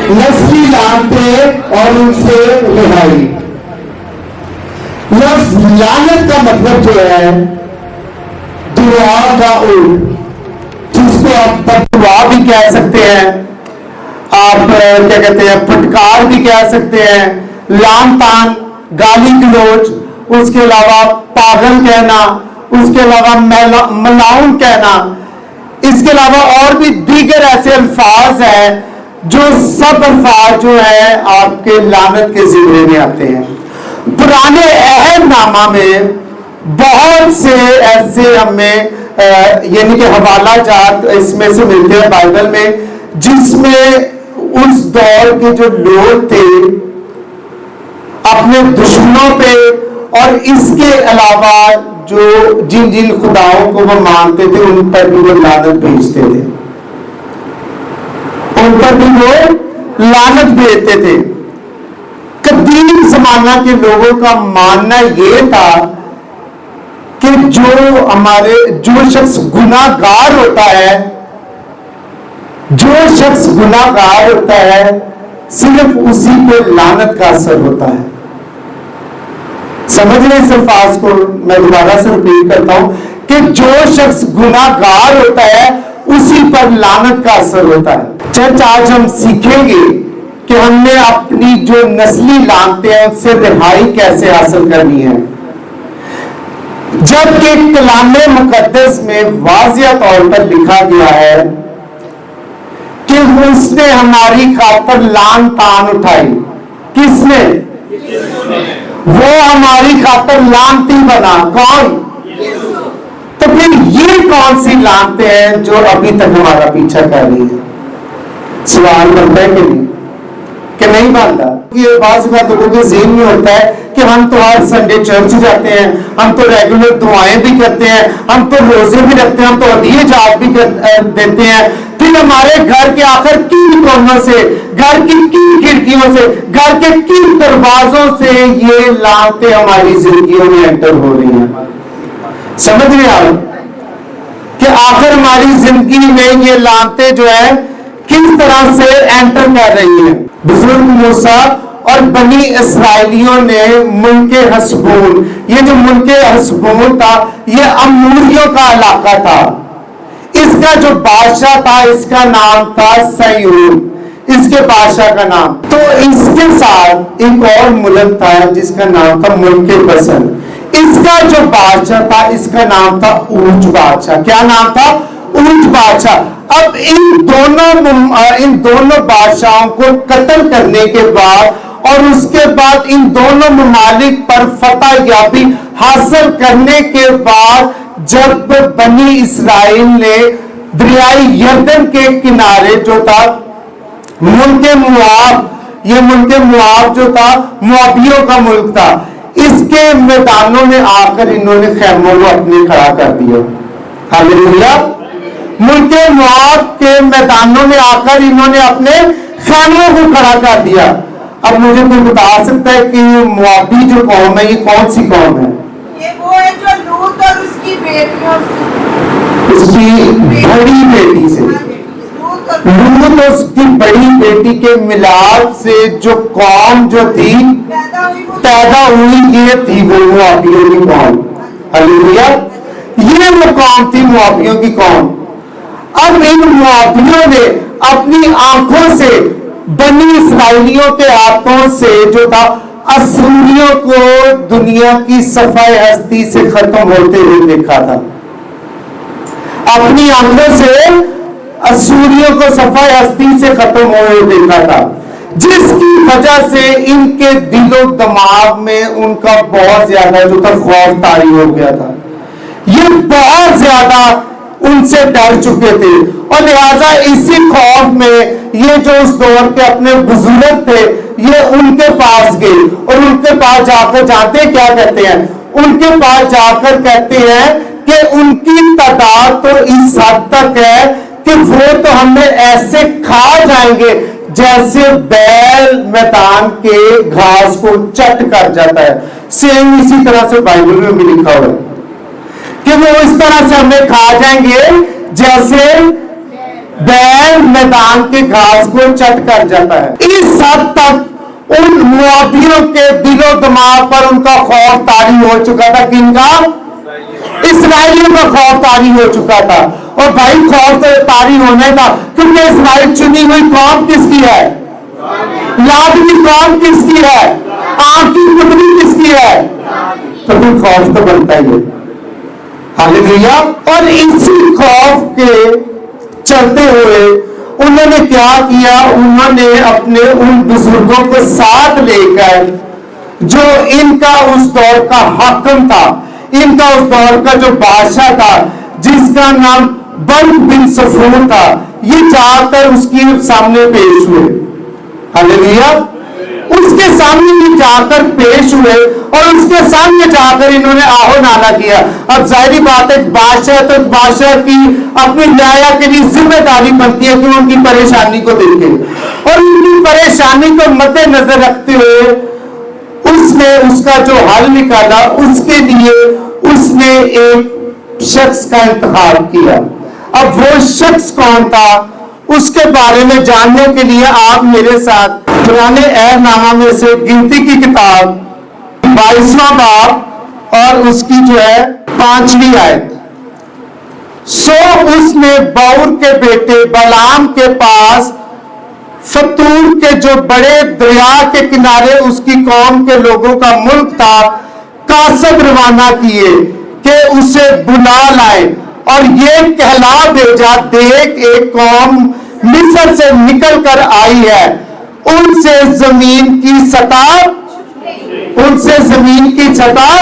نسلی لعنتیں اور ان سے رہائی. لفظ لعنت کا مطلب جو ہے دعا کا اولٹ، جس کو آپ بددعا بھی کہہ سکتے ہیں، آپ کیا کہتے ہیں پھٹکار بھی کہہ سکتے ہیں، لعن طعن، گالی گلوچ، اس کے علاوہ پاگل کہنا، اس کے علاوہ ملعون کہنا، اس کے علاوہ اور بھی دیگر ایسے الفاظ ہیں جو سب الفاظ جو ہیں آپ کے لعنت کے زمرے میں آتے ہیں. پرانے عہد نامہ میں بہت سے ایسے ہمیں یعنی کہ حوالہ جات اس میں سے ملتے ہیں بائبل میں، جس میں اس دور کے جو لوگ تھے اپنے دشمنوں پہ اور اس کے علاوہ جو جن جن خداؤں کو وہ مانتے تھے ان پر بھی وہ لعنت بھیجتے تھے، ان پر بھی وہ لعنت بھیجتے تھے. قدیم زمانہ کے لوگوں کا ماننا یہ تھا کہ جو شخص گناہ گار ہوتا ہے، جو شخص گناہ گار ہوتا ہے صرف اسی پہ لعنت کا اثر ہوتا ہے. سمجھ رہے اس الفاظ کو؟ میں دوبارہ سے ریپیٹ کرتا ہوں کہ جو شخص گناہ گار ہوتا ہے اسی پر لعنت کا اثر ہوتا ہے. چرچ آج ہم سیکھیں گے کہ ہم نے اپنی جو نسلی لعنتیں ہیں ان سے رہائی کیسے حاصل کرنی ہے، جبکہ کلام مقدس میں واضح طور پر لکھا گیا ہے کہ اس نے ہماری خاطر لعن طعن اٹھائی. کس نے؟ وہ ہماری خاطر لعنتی بنا. کون؟ تو پھر یہ کون سی لعنتیں ہیں جو ابھی تک ہمارا پیچھا کر رہی ہے؟ سوال بنتا ہے کہ نہیں؟ کہ نہیں بنتا؟ یہ بعض بات لوگوں کے ذہن میں ہوتا ہے کہ ہم تو ہر سنڈے چرچ جاتے ہیں، ہم تو ریگولر دعائیں بھی کرتے ہیں، ہم تو روزے بھی رکھتے ہیں، ہم تو ہدیے جات بھی دیتے ہیں، پھر ہمارے گھر کے آخر کن کونوں سے، گھر کی کن کھڑکیوں سے، گھر کے کن دروازوں سے یہ لعنتیں ہماری زندگیوں میں انٹر ہو رہی ہیں. سمجھ رہے آپ کہ آخر ہماری زندگی میں یہ لعنتیں جو ہے کس طرح سے انٹر کر رہی ہیں؟ بزرگ موسیٰ اور بنی اسرائیلیوں نے ملک حسبون، یہ جو ملک حسبون تھا یہ اموریوں کا علاقہ تھا. اس کا جو بادشاہ تھا اس کا نام تھا سیون، اس کے بادشاہ کا نام. تو اس کے ساتھ ایک اور ملک تھا جس کا نام تھا ملک بسن. اس کا جو بادشاہ تھا اس کا نام تھا اوج بادشاہ. کیا نام تھا؟ اوج بادشاہ. اب ان دونوں بادشاہوں کو قتل کرنے کے بعد اور اس کے بعد ان دونوں ممالک پر فتح یابی حاصل کرنے کے بعد جب بنی اسرائیل نے دریائے یردن کے کنارے جو تھا ملک مواب، یہ ملک مواب جو تھا موابیوں کا ملک تھا، اس کے میدانوں میں آ کر انہوں نے خیموں کو اپنے کھڑا کر دیا. ہاللیلویا. ملک مواب کے میدانوں میں آ کر انہوں نے اپنے خیموں کو کھڑا کر دیا. اب مجھے کوئی بتا سکتا ہے کہ موابی جو قوم ہے یہ کون سی قوم ہے؟ یہ وہ ہے جو لوط اور اس کی بیٹیوں سے، اس کی بڑی بیٹی سے، لوط اور اس کی بڑی بیٹی کے ملاپ سے جو قوم جو تھی پیدا ہوئی یہ تھی وہ موابیوں کی قوم. ہاللیلویا. یہ وہ قوم تھی موابیوں کی قوم. اب ان موابیوں نے اپنی آنکھوں سے بنی اسرائیلیوں کے ہاتھوں سے جو تھا اسوریوں کو دنیا کی صفحہ ہستی سے ختم ہوتے ہوئے دیکھا تھا. اپنی آنکھوں سے اسوریوں کو صفحہ ہستی سے ختم ہوئے دیکھا تھا، جس کی وجہ سے ان کے دل و دماغ میں ان کا بہت زیادہ جو تھا خوف طاری ہو گیا تھا. یہ بہت زیادہ ان سے ڈر چکے تھے اور لہذا اسی خوف میں یہ جو اس دور کے اپنے بزرگ تھے یہ ان کے پاس گئے اور ان کے پاس جا کر جانتے کیا کہتے ہیں؟ ان کے پاس جا کر کہتے ہیں کہ ان کی تعداد تو اس حد تک ہے کہ وہ تو ہمیں ایسے کھا جائیں گے جیسے بیل میدان کے گھاس کو چٹ کر جاتا ہے. سیم اسی طرح سے بائبل میں بھی لکھا ہوا ہے کہ وہ اس طرح سے ہمیں کھا جائیں گے جیسے बैल मैदान के घास को चट कर जाता है। इस हद तक उन मुआवियों के दिलो दिमाग पर उनका खौफ तारी हो चुका था। किनका? इस्राएलियों का खौफ तारी हो चुका था। और भाई खौफ तारी होने था क्योंकि इस्राएल चुनी हुई कौम किसकी है? लाडली कौम किसकी है? आपकी पुत्री किसकी है? तो फिर खौफ तो बनता ही है। हालेलुया। और इसी खौफ के चलते हुए उन्होंने क्या किया? उन्होंने अपने उन बुजुर्गों को साथ लेकर, जो इनका उस दौर का हाकिम था, इनका उस दौर का जो बादशाह था, जिसका नाम बल्क बिन सफूर था, ये जाकर उसके सामने पेश हुए। हालेलुया। उसके सामने भी जाकर पेश हुए और उसके सामने जाकर इन्होंने आहो नाला किया। अब जाहिर बात है, बादशाह तो बादशाह की अपनी न्याय के लिए जिम्मेदारी बनती है कि वो उनकी परेशानी को देखे, और उनकी परेशानी को मद्देनजर रखते हुए उसने उसका जो हल निकाला, उसके लिए उसने एक शख्स का इंतखाब किया। अब वो शख्स कौन था, उसके बारे में जानने के लिए आप मेरे साथ पुराने अहदनामा में से गिनती की किताब 22वां बाब और उसकी जो है 5वीं आयत। सो उसने बौर के बेटे बलाम के पास फतूर के जो बड़े दरिया के किनारे उसकी कौम के लोगों का मुल्क था, कासद रवाना किए कि उसे बुला लाए और ये कहला भेजा, देख एक कौम मिस्र से निकल कर आई है, उनसे जमीन की सतह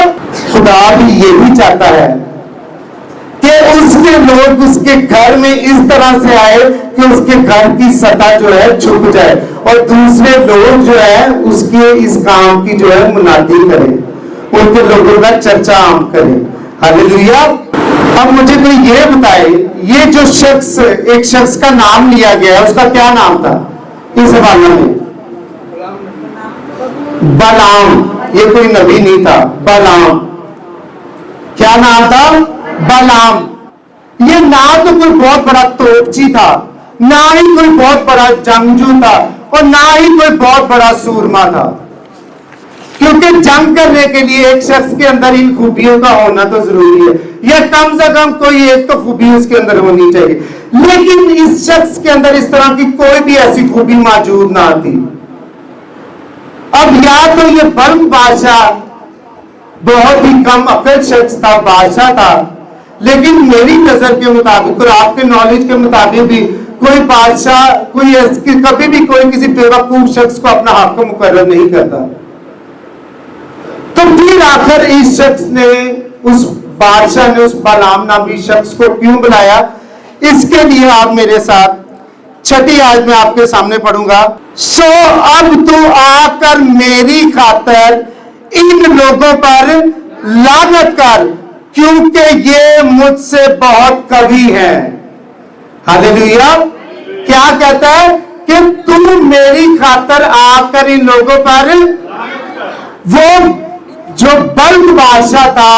खुदा भी ये भी चाहता है कि उसके लोग उसके घर में इस तरह से आए कि उसके घर की सतह जो है छुप जाए और दूसरे लोग जो है उसके इस काम की जो है मुनादी करें, उनके लोगों का चर्चा आम करें। हालेलुया। अब मुझे कोई ये बताए, ये जो शख्स, एक शख्स का नाम लिया गया है, उसका क्या नाम था इस हवाले में? बलाम। ये कोई नबी नहीं था। बलाम, क्या नाम था? बलाम। ये ना तो कोई बहुत बड़ा तोपची था, ना ही कोई बहुत बड़ा जंगजू था, और ना ही कोई बहुत बड़ा सूरमा था। क्योंकि जंग करने के लिए एक शख्स के अंदर इन खूबियों का होना तो जरूरी है, या कम से कम कोई एक तो खूबी उसके अंदर होनी चाहिए। लेकिन इस शख्स के अंदर इस तरह की कोई भी ऐसी खूबी मौजूद ना थी। अब या तो ये बल्क बादशाह बहुत ही कम अकल शख्स था, बादशाह था, लेकिन मेरी नजर के मुताबिक और आपके नॉलेज के मुताबिक भी कोई बादशाह कभी भी कोई किसी बेवकूफ शख्स को अपना हाकिम मुकर्रर नहीं करता। तो फिर आखिर इस शख्स ने, उस बादशाह ने उस बलाम नामी शख्स को क्यों बुलाया, इसके लिए आप मेरे साथ 6ठी आयत में आपके सामने पढ़ूंगा। सो अब तू आकर मेरी खातर इन लोगों पर लानत कर, क्योंकि ये मुझसे बहुत कवि हैं। हालेलुया। क्या कहता है कि तू मेरी खातर आकर इन लोगों पर, वो जो बल्क बादशाह था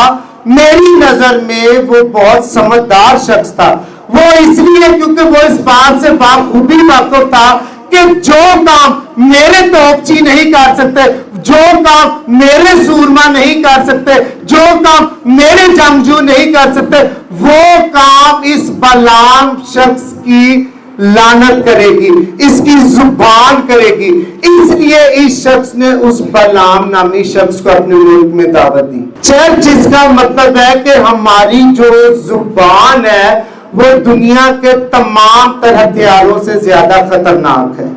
मेरी नजर में वो बहुत समझदार शख्स था। वो इसलिए क्योंकि वो इस बात से बाखूबी वाकिफ था कि जो काम मेरे तोपची नहीं कर सकते, जो काम मेरे सूरमा नहीं कर सकते, जो काम मेरे जंगजू नहीं कर सकते, वो काम इस बलाम शख्स की लानत करेगी, इसकी जुबान करेगी। इसलिए इस शख्स ने उस बलाम नामी शख्स को अपने मुल्क में दावत दी। चर्च इसका मतलब है कि हमारी जो जुबान है वो दुनिया के तमाम तरह हथियारों से ज्यादा खतरनाक है,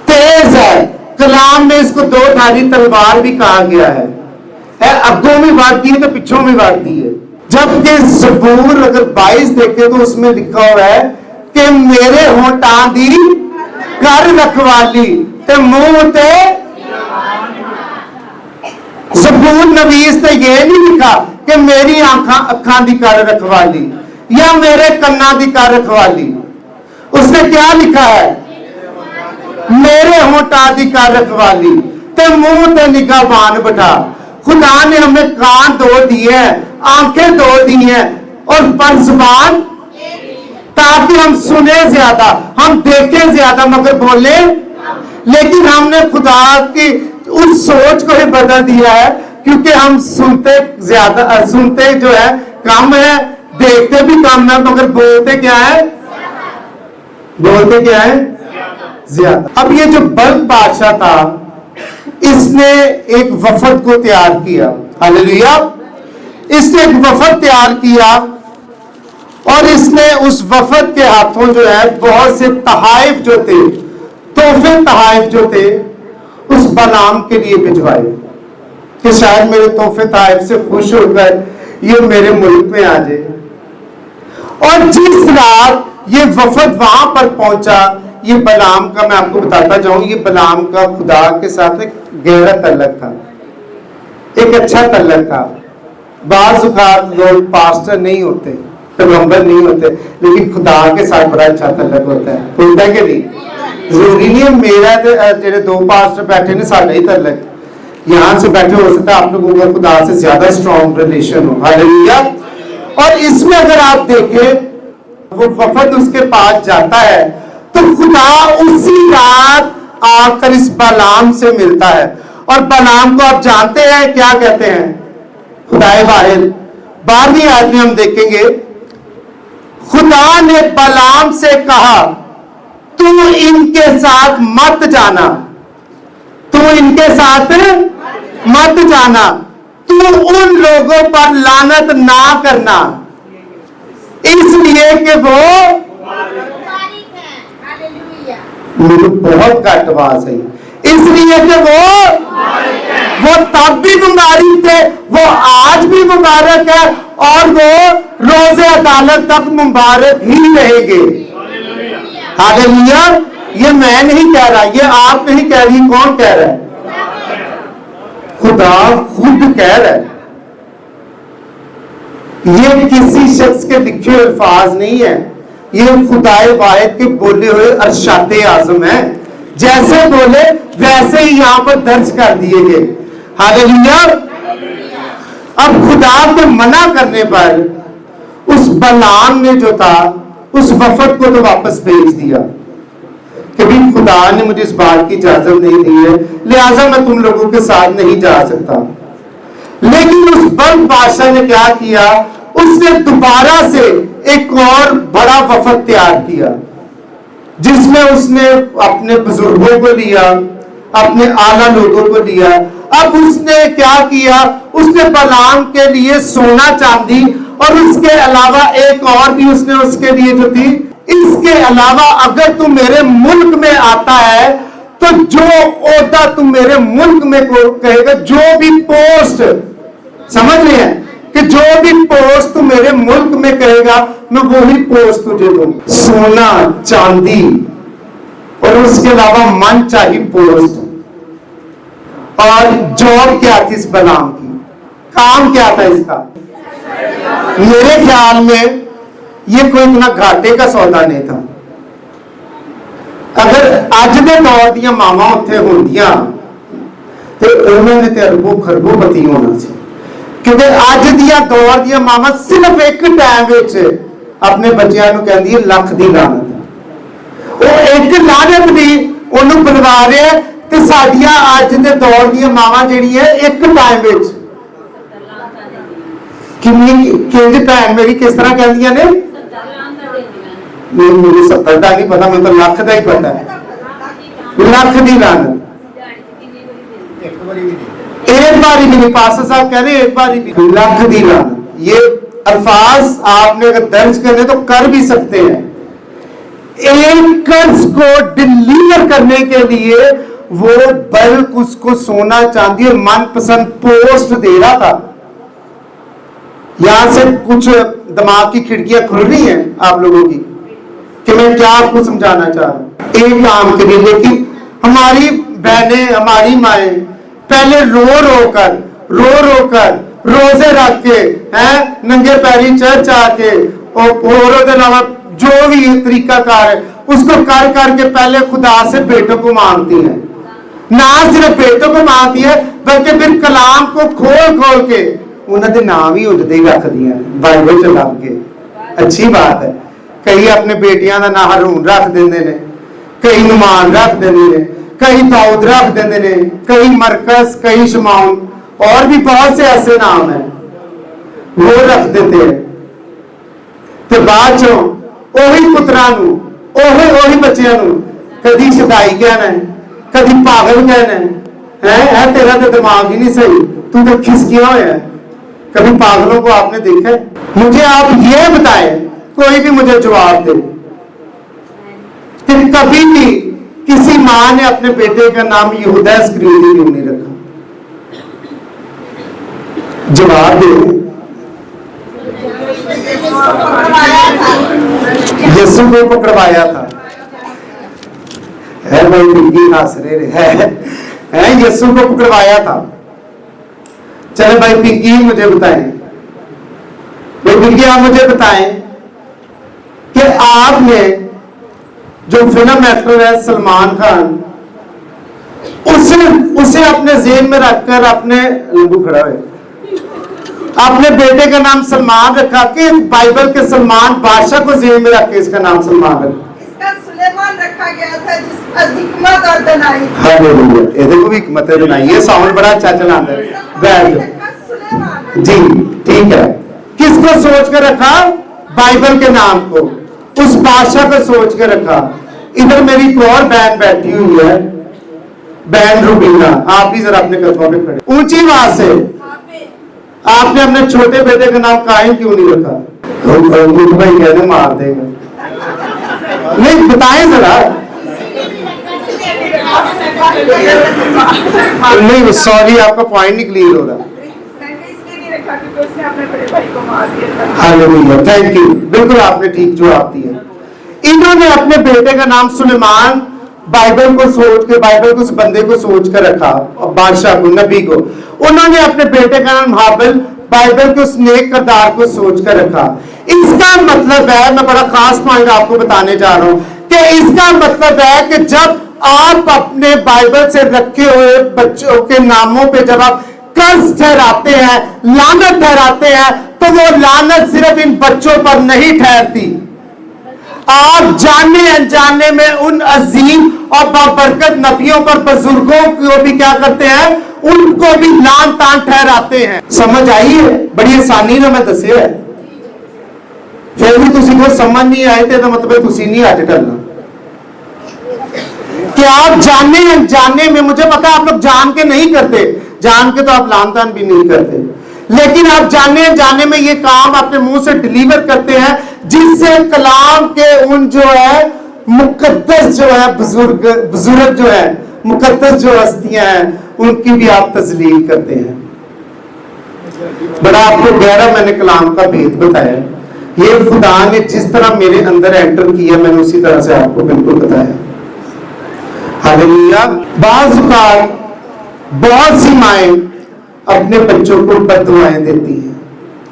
तेज है। कलाम में इसको 2 धारी तलवार भी कहा गया है। अगों में वारती है तो पिछों में वारती है। जबकि ज़बूर अगर 22 देखे तो उसमें लिखा हुआ है कि मेरे होठां दी कर रखवाली ते मुंह ते। ज़बूर नवीस ने यह नहीं लिखा कि मेरी अखां दी कर रखवाली या मेरे कन्ना दी कर रखवाली। उसने क्या लिखा है? मेरे होठां दी कर रखवाली ते मुंह ते निगाहबान बैठा। खुदा ने हमें कान 2 दिए हैं, आंखें 2 दी हैं, और पर जुबान ताकि हम सुने ज्यादा, हम देखें ज्यादा मगर बोले। लेकिन हमने खुदा की उस सोच को ही बदल दिया है, क्योंकि हम सुनते जो है कम है, देखते भी कम है, मगर बोलते क्या है? बोलते क्या है? ज्यादा। अब ये जो बल्क बादशाह था, इसने एक वफद को तैयार किया। हालेलुया। इसने एक वफद तैयार किया और इसने उस वफद के हाथों जो है बहुत से तहाइफ जो थे, तोहफे तहाइफ जो थे, उस बलाम के लिए भिजवाए कि शायद मेरे तोहफे तहाइफ से खुश होकर ये मेरे मुल्क में आ जाए। और जिस रात ये वफद वहां पर पहुंचा, ये बलाम का, मैं आपको बताता जाऊं, ये बलाम का खुदा के साथ एक गहरा तल्लक था, एक अच्छा तल्लक था। बाज़ औक़ात लोग पास्टर नहीं होते, पैगंबर नहीं होते, लेकिन खुदा के साथ बड़ा अच्छा तल्लक होता है। होता है कि नहीं? जरूरी नहीं है मेरा जेडे दो पास्टर बैठे ने साडा ही तल्लक, यहां से बैठे हो सकता है आप लोगों का खुदा से ज्यादा स्ट्रॉन्ग रिलेशन हो। हालेलुया। और इसमें अगर आप देखें, वो वफद उसके पास जाता है तो खुदा उसी रात आकर इस बलाम से मिलता है। और बलाम को आप जानते हैं क्या कहते हैं? खुदाए वाहिद। 12वीं आयत में हम देखेंगे, खुदा ने बलाम से कहा, तू इनके साथ मत जाना, तू इनके साथ मत जाना, तू उन लोगों पर लानत ना करना, इसलिए कि वो, मेरी बहुत घट आवाज है, इसलिए कि वो तब भी मुबारक थे, वो आज भी मुबारक है, और वो रोज़े अदालत तक मुबारक ही रहेंगे। हालेलुया। ये मैं नहीं कह रहा, ये आप नहीं कह रही, कौन कह रहा है? खुदा खुद कह रहा है। ये किसी शख्स के लिखे हुए अल्फाज नहीं है, ये खुदाए वाहिद के बोले हुए अरशाते आजम है। जैसे बोले वैसे ही यहां पर दर्ज कर दिए गए। हालेलुया। अब खुदा के मना करने पर उस बलाम ने जो था, उस वफद को तो वापस भेज दिया कि भी खुदा ने मुझे इस बात की इजाजत नहीं दी है, लिहाजा मैं तुम लोगों के साथ नहीं जा सकता। लेकिन उस बल्क बादशाह ने क्या किया? उसने दोबारा से एक और बड़ा वफद तैयार किया, जिसमें उसने अपने बुजुर्गों को लिया, अपने आला लोगों को लिया। अब उसने क्या किया? उसने बलाम के लिए सोना चांदी और उसके अलावा एक और भी उसने उसके लिए जो थी, इसके अलावा अगर तू मेरे मुल्क में आता है तो जो ओहदा तू मेरे मुल्क में कहेगा, जो भी पोस्ट, समझ रहे हैं कि जो भी पोस्ट तू मेरे मुल्क में कहेगा, मैं वही पोस्ट तुझे दूं। सोना चांदी और उसके अलावा मन चाहिए पोस्ट। और जॉब क्या थी इस बलाम की? काम क्या था इसका? मेरे ख्याल में ये कोई इतना घाटे का सौदा नहीं था। अगर अज के दौर दियां मावां उत्थे होंदियां ते उन्होंने ते अरबों खरबोपति होना सी, क्योंकि अज दियां दौर दियां मावां सिर्फ एक टाइम विच अपने बच्चों को कहंदी लख दी लानत। वो एक लानत भी उन्होंने बुलवा रहे हैं, ते साडियां अज दे दौर दियां मावां जिहड़ियां एक टाइम विच किंज भैन मेरी किस तरह कहदियां ने? मुझे 70 का नहीं पता, मुझे तो लख का ही पता है। लख दी लानत। एक बारी भी नहीं, पास्टर साहब कह रहे एक बारी भी, लख दी लानत। ये अल्फाज आपने अगर दर्ज करने तो कर भी सकते हैं। एक कर्ज को डिलीवर करने के लिए वो बल्क उसको सोना चांदी और मनपसंद पोस्ट दे रहा था। यहां से कुछ दिमाग की खिड़कियां खुल रही हैं आप लोगों की कि मैं क्या आपको समझाना चाह रहा हूं। एक काम के लिए, लेकिन हमारी बहनें, हमारी माएं पहले रो रोकर रोजे रख के हैं, नंगे पैरी चर्च आके और अलावा जो भी तरीका कार है उसको कर करके पहले खुदा से बेटों को मांगती हैं। ना सिर्फ बेटों को मांगती है बल्कि फिर कलाम को खोल के उन्होंने नाम ही उठते ही रख दिया बाइबल च लग के। अच्छी बात है कई अपने बेटियां का नाम हरून रख देंगे ने, कई नुमान रख देंगे ने, कई दाऊद रख देंगे ने, कई मरकस, कई शमाउन, और भी बहुत से ऐसे नाम हैं वो रख देते हैं। तो बाद चो ओही पुत्रां नूं, ओही बच्चियां नूं कदी शदाई कहना है, कदी पागल कहना है तेरा तो दिमाग ही नहीं सही, तू तो खिसकिया हुआ है। कभी पागलों को आपने देखा है? मुझे आप ये बताएं, कोई भी मुझे जवाब दे कि कभी भी किसी मां ने अपने बेटे का नाम यहूदा इस्करियोती क्यों नहीं रखा? जवाब दे। यीशु को पकड़वाया था, है भाई बिल्ली हंस रहे है यीशु को पकड़वाया था। चले भाई पिंकी मुझे बताएं, भाई पिंकी आप मुझे बताएं कि आपने जो फिल्म एक्टर है सलमान खान, उसे अपने जेब में रखकर अपने लंबू खड़ा है, अपने बेटे का नाम सलमान रखा कि बाइबल के सलमान बादशाह को जेब में रख के इसका नाम सलमान रखा? इसका सुलेमान रखा गया था जिसका हिकमत और दनाई। हालेलुया, ਇਹਦੇ को भी हिकमत है दनाई। ये साउंड बड़ा अच्छा चलाता है। बैठ जी, ठीक है। किसको सोच कर रखा? बाइबल के नाम को, उस बादशाह को सोच कर रखा। इधर मेरी एक और बहन बैठी हुई है, बहन रुबीना, आप भी जरा अपने कदमों पे खड़े ऊंची आवाज से। आपने अपने छोटे बेटे का नाम कायम क्यों नहीं रखा? भाई कहने मार देगा। नहीं बताएं जरा। नहीं सॉरी, आपका पॉइंट नहीं क्लियर हो रहा। हालेलुया, थैंक यू, बिल्कुल आपने ठीक जवाब दिया। इन्होंने अपने बेटे का नाम सुलेमान बाइबल को सोच के, बाइबल को उस बंदे को सोच कर रखा, बादशाह को, नबी को। उन्होंने अपने बेटे का नाम हाबिल बाइबल के उस नेक किरदार को सोच कर रखा। इसका मतलब है, मैं बड़ा खास पॉइंट आपको बताने जा रहा हूं कि इसका मतलब है कि जब आप अपने बाइबल से रखे हुए बच्चों के नामों पे जब आप कर्ज ठहराते हैं, लानत ठहराते हैं, तो वो लानत सिर्फ इन बच्चों पर नहीं ठहरती, आप जाने अनजाने में उन अजीम और बाबरकत नबियों पर, बुजुर्गों को भी क्या करते हैं, उनको भी लान तान ठहराते हैं। समझ आई है? बड़ी आसानी ना मैं दसिया है, फिर भी तुसी को समझ नहीं आए तो मतलब तुसी नहीं आज करना कि आप जाने अनजाने में, मुझे पता है आप लोग जान के नहीं करते, जान के तो आप लान तान भी नहीं करते, लेकिन आप जाने अनजाने में ये काम अपने मुंह से डिलीवर करते हैं, जिससे कलाम के उन जो है मुकद्दस जो है बुजुर्ग जो है, मुकद्दस जो हस्तियां हैं, उनकी भी आप तजलील करते हैं। बड़ा आपको गहरा मैंने कलाम का भेद बताया। ये खुदा ने जिस तरह मेरे अंदर एंटर किया, मैंने उसी तरह से आपको बिल्कुल बताया। हालेलुया। बाज़ औक़ात बहुत सी माएं अपने बच्चों को बद्दुआएं देती हैं,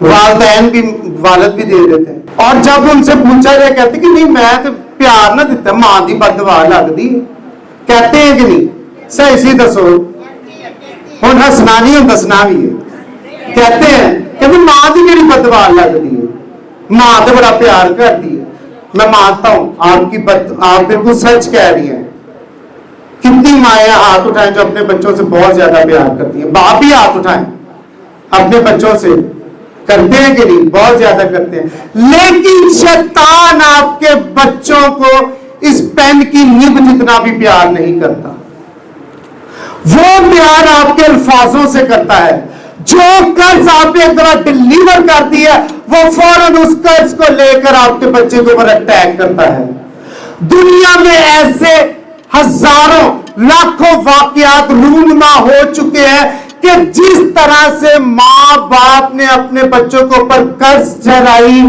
वालिदैन भी, वालिद भी दे देते हैं, और जब उनसे पूछा जाए कहते कि नहीं मैं तो प्यार ना दिता, मां की बददुआ लगती, कहते हैं कि नहीं? सही सी दसो, हुण हसना नहीं हुण दसना भी है। कहते हैं कि मां की मेरी बददुआ लगती है, मां तो बड़ा प्यार करती है। मैं मानता हूं आप बिल्कुल सच कह रही हैं। कितनी माएं हाथ उठाएं जो अपने बच्चों से बहुत ज्यादा प्यार करती हैं? बाप भी हाथ उठाएं अपने बच्चों से, करते हैं कि नहीं? बहुत ज्यादा करते हैं। लेकिन शैतान आपके बच्चों को इस पेन की निब जितना भी प्यार नहीं करता। वो प्यार आपके अल्फाजों से करता है। जो कर्ज आपने एक दफा डिलीवर कर दिया, वो फौरन उस कर्ज को लेकर आपके बच्चे के ऊपर अटैक करता है। दुनिया में ऐसे हजारों लाखों वाकयात रूनुमा हो चुके हैं कि जिस तरह से मां बाप ने अपने बच्चों के ऊपर कर्ज ठहराई,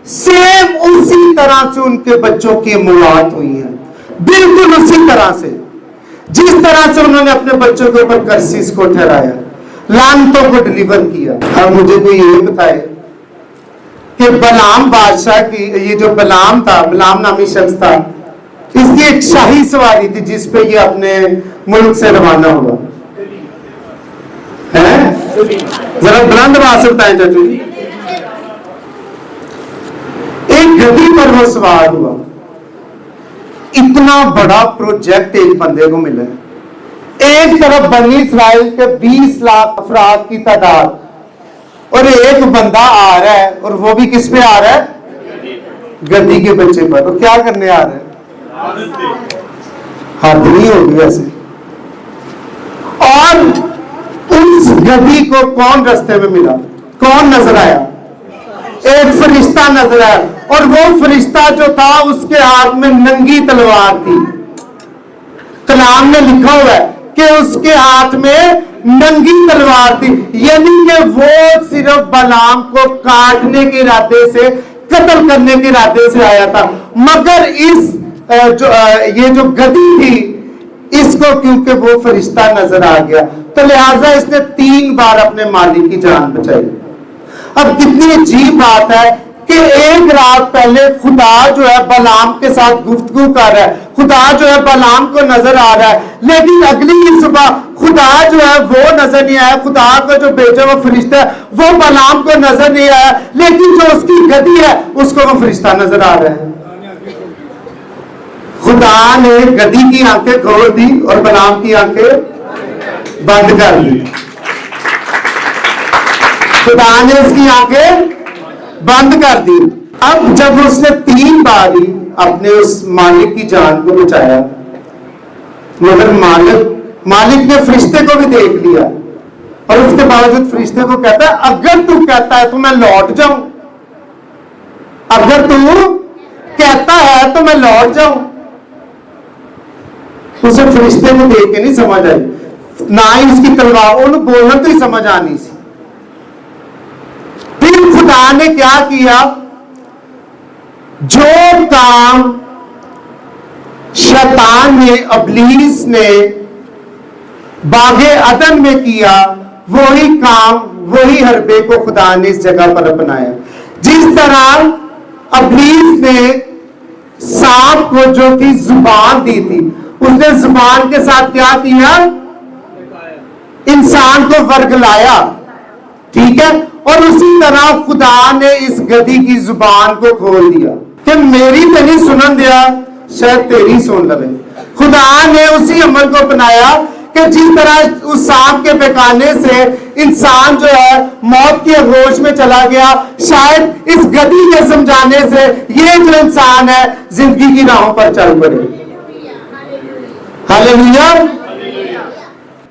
सेम उसी तरह से उनके बच्चों की मुलाकात हुई है। बिल्कुल उसी तरह से जिस तरह से उन्होंने अपने बच्चों के ऊपर कर्ज को ठहराया, लानतों को डिलीवर किया। अब मुझे कोई ये बताए कि बलाम बादशाह की, ये जो बलाम था, बलाम नामी शख्स था, इसकी एक शाही सवारी थी जिस पे ये अपने मुल्क से रवाना हुआ है। जरा बुलंद आवाज से बताएं चाचू जी। एक गद्दी पर वो सवार हुआ। इतना बड़ा प्रोजेक्ट एक बंदे को मिला है। एक तरफ बनी इस्राइल के 20 लाख अफराद की तादाद, और एक बंदा आ रहा है, और वो भी किस पे आ रहा है? गद्दी के बच्चे पर। तो क्या करने आ रहा है? हद नहीं होगी वैसे। और उस गद्दी को कौन रास्ते में मिला? कौन नजर आया? एक फरिश्ता नजर आया, और वो फरिश्ता जो था उसके हाथ में नंगी तलवार थी। कलाम में लिखा हुआ है कि उसके हाथ में नंगी तलवार थी, यानी कि वो सिर्फ बलाम को काटने के इरादे से, कत्ल करने के इरादे से आया था। मगर ये जो गद्दी थी, इसको क्योंकि वो फरिश्ता नजर आ गया, तो लिहाजा इसने 3 बार अपने मालिक की जान बचाई। अब कितनी अजीब बात है कि एक रात पहले खुदा जो है बलाम के साथ गुफ्तगू कर रहा है, खुदा जो है बलाम को नजर आ रहा है, लेकिन अगली ही सुबह खुदा जो है वो नजर नहीं आया। खुदा का जो भेजा वो फरिश्ता है वो बलाम को नजर नहीं आया, लेकिन जो उसकी गद्दी है उसको वो फरिश्ता नजर आ रहा है। खुदा ने गद्दी की आंखें खोल दी और बलाम की आंखें बंद कर दी। खुदा ने उसकी आंखें बंद कर दी। अब जब उसने 3 बार ही अपने उस मालिक की जान को बचाया, मगर मालिक ने फरिश्ते को भी देख लिया, और उसके बावजूद फरिश्ते को कहता है अगर तू कहता है तो मैं लौट जाऊं, अगर तू कहता है तो मैं लौट जाऊं। उसे फरिश्ते को देख के नहीं समझ आई, ना ही उसकी तलवार, उन्हें बोलना तो ही समझ आनी सी। फिर खुदा ने क्या किया? जो काम शैतान ने, इब्लीस ने बागे अदन में किया, वही काम, वही हरबे को खुदा ने इस जगह पर अपनाया। जिस तरह इब्लीस ने सांप को जो थी जुबान दी थी, उसने जुबान के साथ क्या किया? इंसान को वर्गलाया, ठीक है। और उसी तरह खुदा ने इस गद्दी की जुबान को खोल दिया कि मेरी तो नहीं सुनन दिया, शायद तेरी सुन लगे। खुदा ने उसी अमल को अपनाया कि जिस तरह उस सांप के बहकाने से इंसान जो है मौत के होश में चला गया, शायद इस गद्दी के समझाने से ये जो इंसान है जिंदगी की राहों पर चल पड़े। हालेलुया।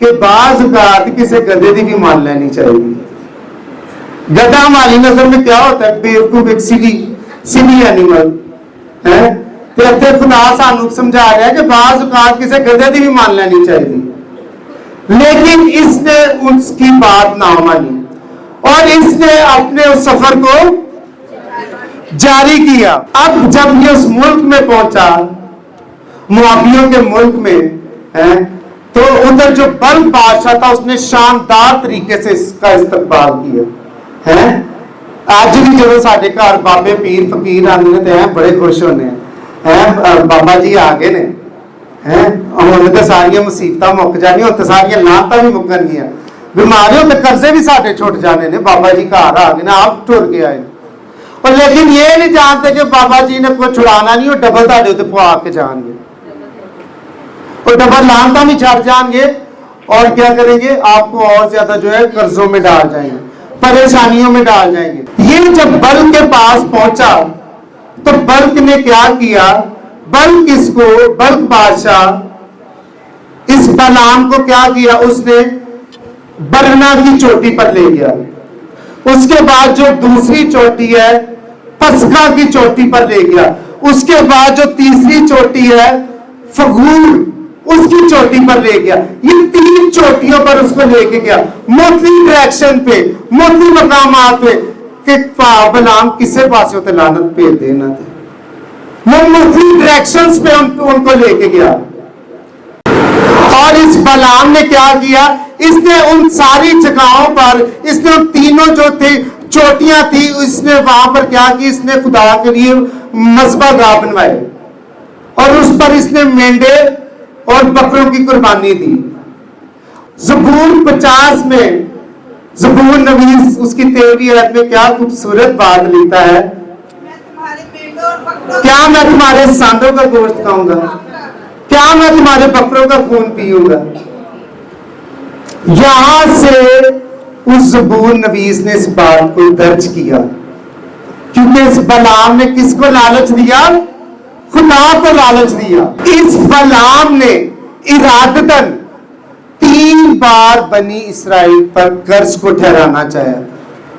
कि बाज औकात किसी गधे की भी मान लेनी चाहिए। गधा हमारी नजर में क्या होता है? बेवकूफ, एक सिली एनिमल है। तो इतने खुदा सानू समझा रहा है कि बाज औकात किसी गधे की भी मान लेनी चाहिए, लेकिन इसने उसकी बात ना मानी और इसने अपने उस सफर को जारी किया। अब जब ये उस मुल्क में पहुंचा, मुआबियों के मुल्क में है, तो उधर जो बल्क बादशाह था उसने शानदार तरीके से इसका इस्तकबाल किया है। आज भी जो साडे घर बाबे पीर फकीर आते हैं तो हैं बड़े खुश होने हैं, बाबा जी आ गए ने हैं। हम तो सारिया मुसीबत मुक जानी, हम तो सारिया लानतां भी मुकनियां, बीमारियों के कर्जे भी साडे छुट जाने ने। बाबा जी घर आ गए ना, आप टुर के आए। और लेकिन ये नहीं जानते कि बाबा जी ने कोई छुड़ाना नहीं, और डबल ताड़े उत्ते पवा के जाएंगे, और डबल लानतां भी छड़ जाएंगे, और क्या करेंगे? आपको और ज्यादा जो है कर्जों में डाल जाएंगे, परेशानियों में डाल जाएंगे। ये जब बल्क के पास पहुंचा तो बल्क ने क्या किया? बल्क बादशाह इस बलाम को क्या किया? उसने बरना की चोटी पर ले गया। उसके बाद जो दूसरी चोटी है पसका की चोटी पर ले गया। उसके बाद जो तीसरी चोटी है फगूर, उसकी चोटी पर ले गया। ये 3 चोटियों पर उसको लेके गया, मुख्तलिफ डायरेक्शन पे, मुख्तलिफ मकामात पे, कि बलाम किसे पास होते लानत पे देना थे। मुख्तलिफ डायरेक्शंस पे उनको लेके गया। और इस बलाम ने क्या किया? इसने उन सारी जगहों पर, इसने उन तीनों जो थे चोटियां थी, इसने वहां पर क्या की? इसने खुदा के लिए मज़बा गाह बनवाए और उस पर इसने मेंढे और बकरों की कुर्बानी दी। ज़बूर 50 में ज़बूर नवीस उसकी 13वीं आयत में क्या खूबसूरत बात लिखता है? मैं तुम्हारे मेंढों क्या मैं तुम्हारे सांडों का गोश्त खाऊंगा? क्या मैं तुम्हारे बकरों का खून पीऊंगा? यहां से उस ज़बूर नवीस ने इस बात को दर्ज किया, क्योंकि इस बलाम ने किसको लालच दिया? खुदा को लालच दिया। इस बलाम ने इरादतन 3 बार बनी इसराइल पर कर्ज को ठहराना चाहा,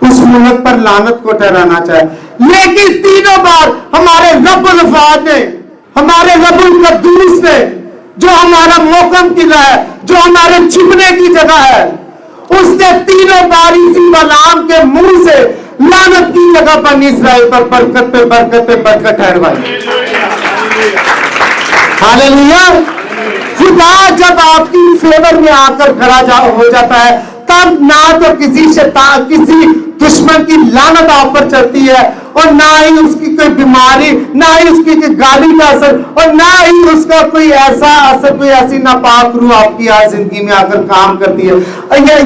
उस मुल्क पर लानत को ठहराना चाहा, लेकिन तीनों बार हमारे रब्बुल अफ़ाद ने, हमारे रब्बुल कद्दूस ने, जो हमारा मोकम किला है, जो हमारे छिपने की जगह है, उसने तीनों बार इसी बलाम के मुंह से लानत की जगह बनी इसराइल पर बरकत पे बरकत पे बरकत ठहरवाई। हालेलुया। खुदा जब आपकी फेवर में आकर खड़ा हो जाता है, तब ना तो किसी शैतान, किसी दुश्मन की लानत आप पर चलती है, और ना ही उसकी कोई बीमारी, ना ही उसकी कोई गाली का असर, और ना ही उसका कोई ऐसा असर, कोई ऐसी नापाक रूह आपकी आज जिंदगी में आकर काम करती है।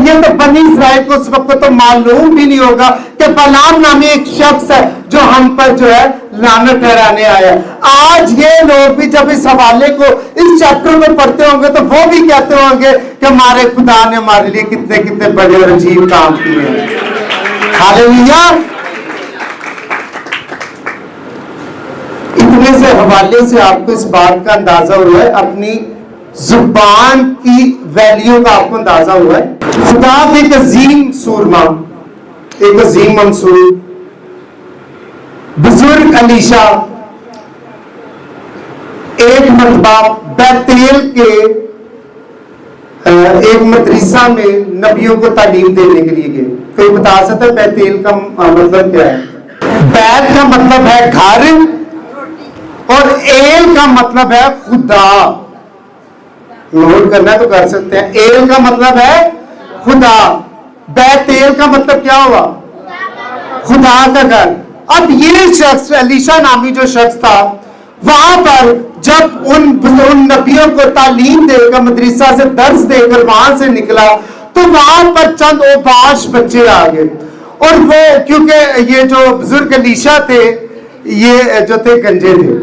ये तो बनी इसराइल को उस वक्त तो मालूम भी नहीं होगा कि बलाम नामी एक शख्स है जो हम पर जो है लानत ठहराने आया। आज ये लोग भी जब इस हवाले को, इस चैप्टर को पढ़ते होंगे, तो वो भी कहते होंगे कि हमारे खुदा ने हमारे लिए कितने कितने बड़े और अजीब काम किए हैं। हालेलुया। इतने से हवाले से आपको इस बात का अंदाजा हुआ है, अपनी जुबान की वैल्यू का आपको अंदाजा हुआ है। खुदा के एक अजीम सूरमा, एक अजीम मंसूर बुजुर्ग अलीशा एक मरतबा बैतेल के एक मदरसा में नबियों को तालीम देने के लिए गए। कोई बता सकता है बैतेल का मतलब क्या है? बैत का मतलब है घर, और एल का मतलब है खुदा। नोट करना है तो कर सकते हैं। एल का मतलब है खुदा, बैतेल का मतलब क्या हुआ? खुदा का घर। अब ये शख्स एलीशा नामी जो शख्स था, वहां पर जब उन नबियों को तालीम देकर, मदरसा से दर्स देकर वहां से निकला, तो वहां पर चंद ओबाश बच्चे आ गए, और वो क्योंकि ये जो बुजुर्ग अलीशा थे, ये जो थे गंजे थे,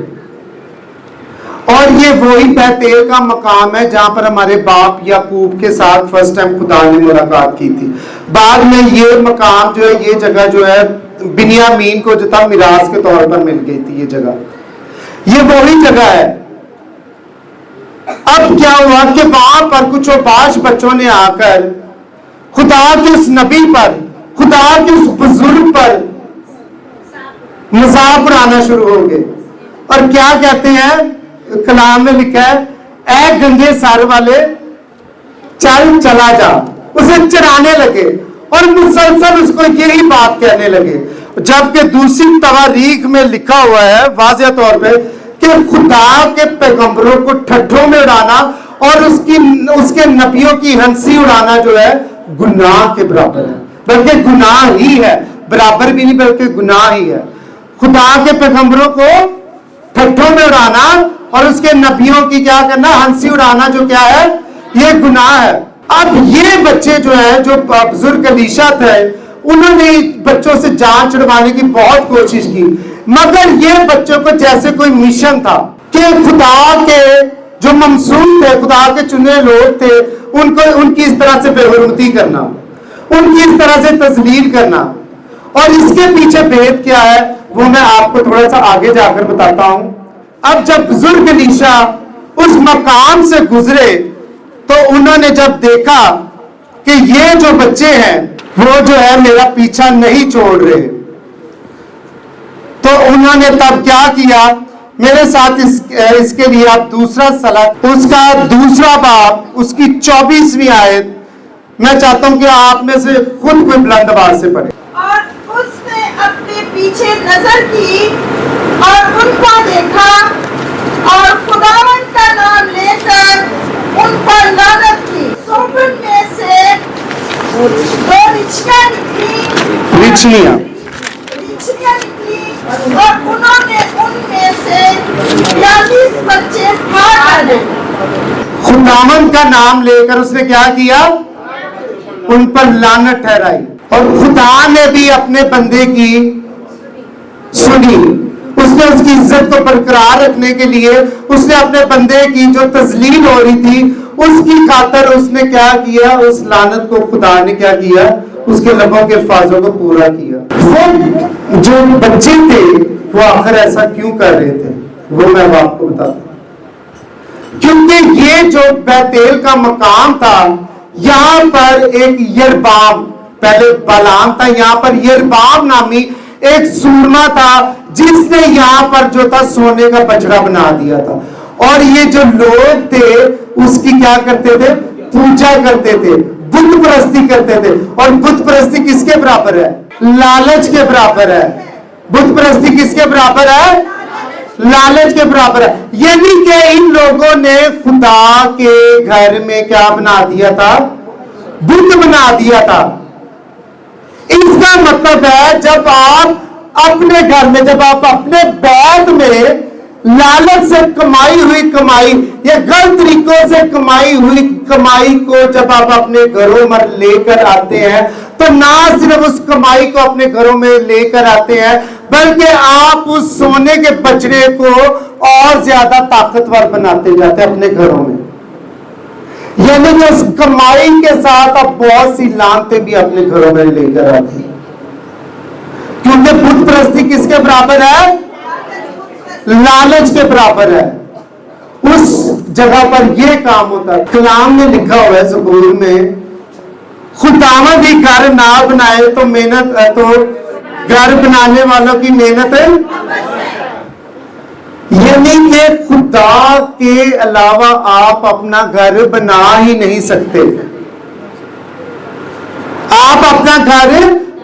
और ये वही बैतेल का मकाम है जहां पर हमारे बाप याकूब के साथ फर्स्ट टाइम खुदा ने मुलाकात की थी। बाद में ये मकाम जो है, ये जगह जो है बिन्यामीन को जो था मिरास के तौर पर मिल गई थी। ये जगह, ये वही जगह है। अब क्या हुआ कि वहां पर कुछ ओबाश बच्चों ने आकर खुदा के उस नबी पर, खुदा के उस बुजुर्ग पर मजाक उड़ाना शुरू हो गए, और क्या कहते हैं, कलाम में लिखा है, ऐ गंजे सर वाले चल चला जा। उसे चढ़ाने लगे और मुसलसल उसको यही बात कहने लगे, जबकि दूसरी तवारीख में लिखा हुआ है वाज़ेह तौर पे कि खुदा के पैगंबरों को ठट्ठों में उड़ाना और उसके नबियों की हंसी उड़ाना जो है गुनाह के बराबर है, बल्कि गुनाह ही है, बराबर भी नहीं बल्कि गुनाह ही है। खुदा के पैगंबरों को ठट्ठों में उड़ाना और उसके नबियों की क्या करना, हंसी उड़ाना, जो क्या है, ये गुनाह है। अब ये बच्चे जो है, जो बुजुर्ग अलीशा थे, उन्होंने बच्चों से जान छुड़वाने की बहुत कोशिश की, मगर ये बच्चों को जैसे कोई मिशन था कि खुदा के जो ममसूल थे, खुदा के चुने लोग थे, उनको उनकी इस तरह से बेहुरमती करना, उनकी इस तरह से तजलील करना। और इसके पीछे भेद क्या है वो मैं आपको थोड़ा सा आगे जाकर बताता हूं। अब जब बुजुर्ग अलीशा उस मकाम से गुजरे, तो उन्होंने जब देखा कि ये जो बच्चे हैं वो जो है मेरा पीछा नहीं छोड़ रहे, तो उन्होंने तब क्या किया, मेरे साथ इसके लिए आप दूसरा सलाह, उसका दूसरा बाब, उसकी 24वीं आयत मैं चाहता हूं कि आप में से खुद कोई बुलंद आवाज से पढ़े। और उसने अपने पीछे नजर की और उनको देखा, और खुदावंद का नाम लेकर उन पर लानत की। सोबन में से 2 रिछियां निकली, और उन्होंने उनमें से 42 बच्चे फाड़ डाले। खुदावंद का नाम लेकर उसने क्या किया, उन पर लानत ठहराई, और खुदा ने भी अपने बंदे की सुनी। उस نے اس کی عزت کو برقرار رکھنے کے لیے اس نے اپنے بندے کی جو تذلیل ہو رہی تھی اس کی خاطر اس نے کیا کیا, اس لعنت کو خدا نے کیا کیا, اس کے لبوں کے الفاظوں کو پورا کیا. وہ جو بچے تھے وہ آخر ایسا کیوں کر رہے تھے وہ میں آپ کو بتاتا ہوں. کیونکہ یہ جو بیتیل کا مقام تھا, یہاں پر ایک یربام, پہلے بلعام تھا, یہاں پر یربام نامی ایک سورما تھا جس نے یہاں پر جو تھا سونے کا بچڑا بنا دیا تھا. اور یہ جو لوگ تھے اس کی کیا کرتے تھے, پوجا کرتے تھے, بت پرستی کرتے تھے. اور بت پرستی کس کے برابر ہے, لالچ کے برابر ہے. بت پرستی کس کے برابر ہے, لالچ کے برابر ہے. یعنی کہ ان لوگوں نے خدا کے گھر میں کیا بنا دیا تھا, بت بنا دیا تھا. اس کا مطلب ہے جب آپ اپنے گھر میں, جب آپ اپنے بیت میں لالچ سے کمائی ہوئی کمائی یا غلط طریقوں سے کمائی ہوئی کمائی کو جب آپ اپنے گھروں میں لے کر آتے ہیں, تو نہ صرف اس کمائی کو اپنے گھروں میں لے کر آتے ہیں بلکہ آپ اس سونے کے بچڑے کو اور زیادہ طاقتور بناتے جاتے ہیں اپنے گھروں میں. یعنی کہ اس کمائی کے ساتھ آپ بہت سی لعنتیں بھی اپنے گھروں میں لے کر آتے ہیں. کیونکہ بت پرستی کس کے برابر ہے, لالچ کے برابر ہے. اس جگہ پر یہ کام ہوتا ہے. کلام میں لکھا ہوا ہے زبور میں, خداوند بھی گھر نہ بنائے تو محنت, تو گھر بنانے والوں کی محنت ہے. یعنی کہ خدا کے علاوہ آپ اپنا گھر بنا ہی نہیں سکتے. آپ اپنا گھر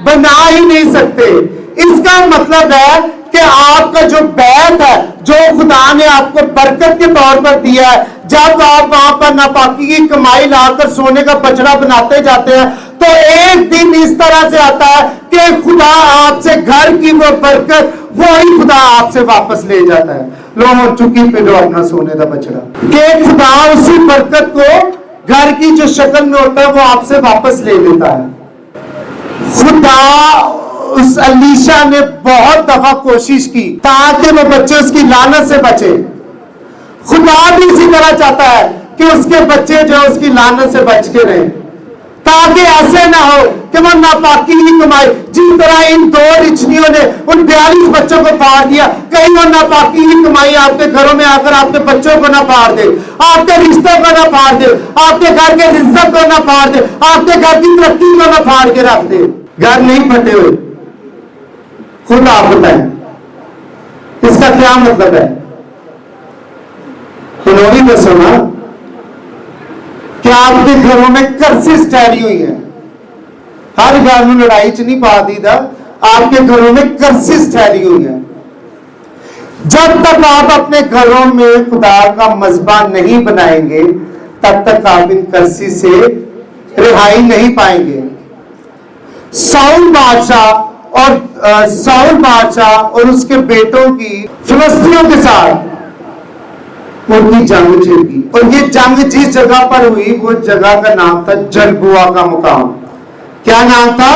بنا ہی نہیں سکتے. اس کا مطلب ہے کہ آپ کا جو بیت ہے, جو خدا نے آپ کو برکت کے طور پر دیا ہے, جب آپ وہاں پر ناپاکی کی کمائی لا کر سونے کا بچڑا بناتے جاتے ہیں تو ایک دن اس طرح سے آتا ہے کہ خدا آپ سے گھر کی وہ برکت, وہی خدا آپ سے واپس لے جاتا ہے. لو چکی پہ لو اپنا سونے کا بچڑا, کہ خدا اسی برکت کو گھر کی جو شکل میں ہوتا ہے وہ آپ سے واپس لے لیتا ہے. خدا اس الیشا نے بہت دفعہ کوشش کی تاکہ وہ بچے اس کی لعنت سے بچے. خدا بھی اسی طرح چاہتا ہے کہ اس کے بچے جو اس کی لعنت سے بچ کے رہیں, تاکہ ایسے نہ ہو کہ وہ ناپاکی کی کمائی, جس طرح ان دو رچنیوں نے ان 42 بچوں کو پھاڑ دیا, کہیں وہ ناپاکی کی کمائی آپ کے گھروں میں آ کر آپ کے بچوں کو نہ پھاڑ دے, آپ کے رشتوں کو نہ پھاڑ دے, آپ کے گھر کے عزت کو نہ پھاڑ دے, آپ کے گھر کی ترقی کو نہ پھاڑ کے رکھ دے. گھر نہیں پھٹے ہوئے, خود آپ بتائیں اس کا کیا مطلب ہے. انہوں نے تو سنا کہ آپ کے گھروں میں کرسز ٹھہری ہوئی ہیں. ہر گھر میں لڑائی چ نہیں پا دی تھا, آپ کے گھروں میں کرسز ٹھہری ہوئی ہیں. جب تک آپ اپنے گھروں میں خدا کا مذبح نہیں بنائیں گے تب تک آپ ان کرسز سے رہائی نہیں پائیں گے. ساؤل بادشاہ اور اس کے بیٹوں کی فلسطینیوں کے ساتھ ان کی جنگ چھڑی, اور یہ جنگ جس جگہ پر ہوئی وہ جگہ کا نام تھا جلبوہ کا مقام. کیا نام تھا,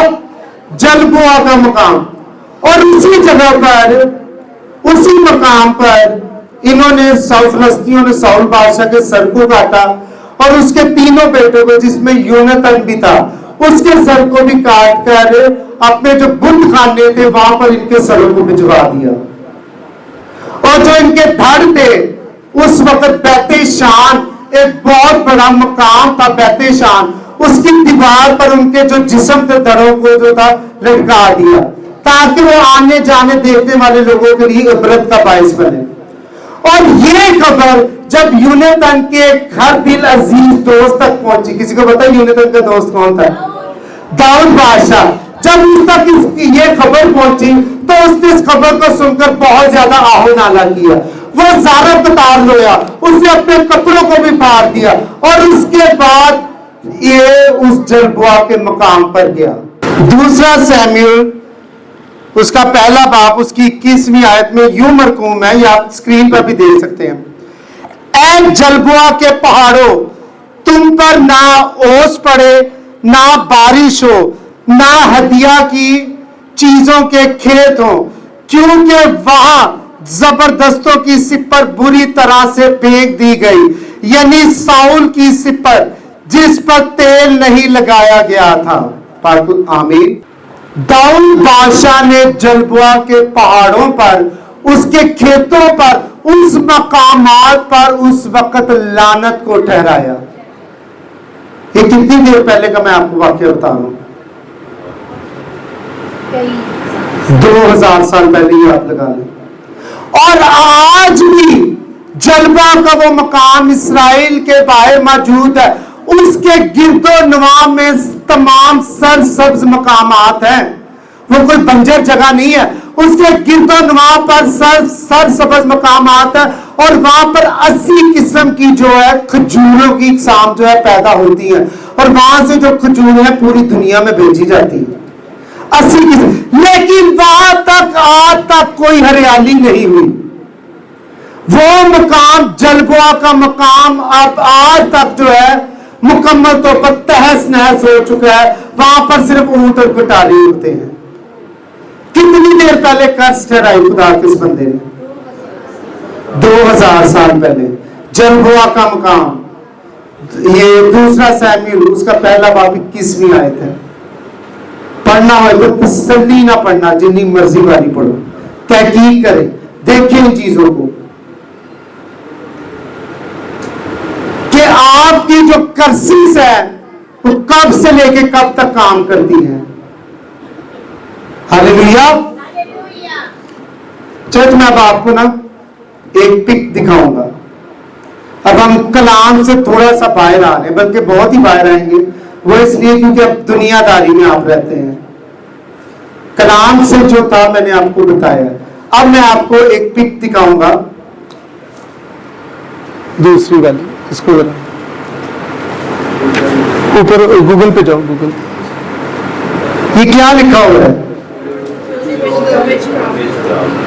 جلبوہ کا مقام. اور اسی جگہ پر, اسی مقام پر انہوں نے فلسطینیوں نے ساؤل بادشاہ کے سر کو کاٹا, اور اس کے تینوں بیٹوں کو جس میں یونتن بھی تھا اس کے سر کو بھی کاٹ کر اپنے جو بت خانے تھے وہاں پر ان کے سروں کو بھجوا دیا. اور جو ان کے دھڑ تھے اس وقت بیت شان, ایک بہت بڑا مقام تھا بیت شان, اس کی دیوار پر ان کے جو جسم تھے دھڑوں کو جو تھا لٹکا دیا تاکہ وہ آنے جانے دیکھنے والے لوگوں کے لیے عبرت کا باعث بنے. اور یہ خبر جب یونتن کے گھر دل عزیز دوست تک پہنچی, کسی کو پتا یونتن کا دوست کون تھا, داؤد بادشاہ, جب اس تک یہ خبر پہنچی تو اس نے اس خبر کو سن کر بہت زیادہ آہو نالا کیا. وہ زارہ قطار رویا, اس نے اپنے کپڑوں کو بھی پھاڑ دیا, اور اس کے بعد یہ اس جلبوہ کے مقام پر گیا. دوسرا سیموئیل اس کا پہلا باب اس کی 21ویں آیت میں یوں مرقوم ہے, یہ آپ اسکرین پر بھی دیکھ سکتے ہیں. اے جلبوہ کے پہاڑوں, تم پر نہ اوس پڑے, نہ بارش ہو, نہ ہدیہ کی چیزوں کے کھیت ہوں, کیونکہ وہاں जबरदस्तों की सिर पर बुरी तरह से फेंक दी गई, यानी साउल की सिर पर जिस पर तेल नहीं लगाया गया था। आमीन। दाऊद बादशाह ने जलबुआ के पहाड़ों पर, उसके खेतों पर, उस मकामात पर उस वक्त लानत को ठहराया। ये कितनी देर पहले का मैं आपको वाक्य बता रहा हूं, 2000 साल पहले ही आप लगा लें। और आज भी जलबा का वो मकाम इस्राएल के बाहर मौजूद है, उसके गिरदो नवाह में तमाम सरसब्ज मकामात हैं, वो कोई बंजर जगह नहीं है, उसके गिरदो नवाह पर सरसब्ज मकामात है, और वहां पर 80 किस्म की जो है खजूरों की इकसाम जो है पैदा होती है, और वहां से जो खजूर है पूरी दुनिया में भेजी जाती है, 80 किस्म। लेकिन वहां तक आज तक कोई हरियाली नहीं हुई। वो मकाम जलबुआ का मकाम अब आज तक जो है मुकम्मल तौर पर तहस नहस हो चुका है, वहां पर सिर्फ ऊंट और कटारी उगते हैं। कितनी देर पहले कर्ज ठहराई खुदा के इस बंदे ने? 2000 साल पहले जलबुआ का मकाम। ये दूसरा सैमुएल उसका पहला बाब 21वीं आयत है। पढ़ना हो तो तसल्ली ना पढ़ना, जितनी मर्जी वाली पढ़ो, तहकीक करें, देखें इन चीजों को कि आपकी जो कर्सिस है वो कब से लेके कब तक काम करती है। हालेलुया। चलो मैं अब आपको ना एक पिक दिखाऊंगा। अब हम कलाम से थोड़ा सा बाहर आ रहे हैं, बल्कि बहुत ही बाहर आएंगे, वो इसलिए क्योंकि अब दुनियादारी में आप रहते हैं। कलाम से जो था मैंने आपको बताया। अब मैं आपको एक पिक दिखाऊंगा, दूसरी वाली, इसको ऊपर गूगल पे जाओ, गूगल। ये क्या लिखा हुआ है?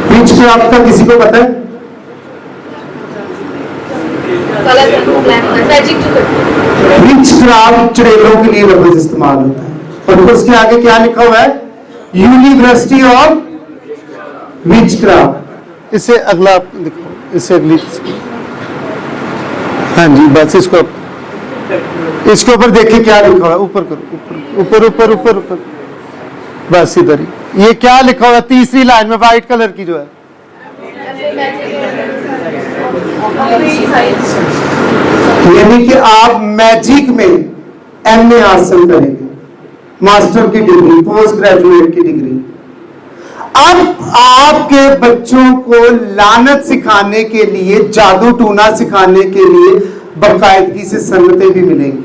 विचक्राफ्ट का किसी को पता है? विचक्राफ्ट चुड़ैलों के लिए लफ्ज इस्तेमाल होता है, और उसके आगे क्या लिखा हुआ है? University of witchcraft. इससे अगला देखो, इससे अगली, हाँ जी बस इसके ऊपर देखिए क्या लिखा हुआ है। ऊपर करो, ऊपर ऊपर ऊपर ऊपर, बस इधर ही। ये क्या लिखा हुआ है तीसरी लाइन में, व्हाइट कलर की जो है? यानी कि आप मैजिक में एमए हासिल करेंगे, मास्टर की डिग्री, पोस्ट ग्रेजुएट की डिग्री। अब आपके बच्चों को लानत सिखाने के लिए, जादू टूना सिखाने के लिए बाकायदगी से संगतें भी मिलेंगी।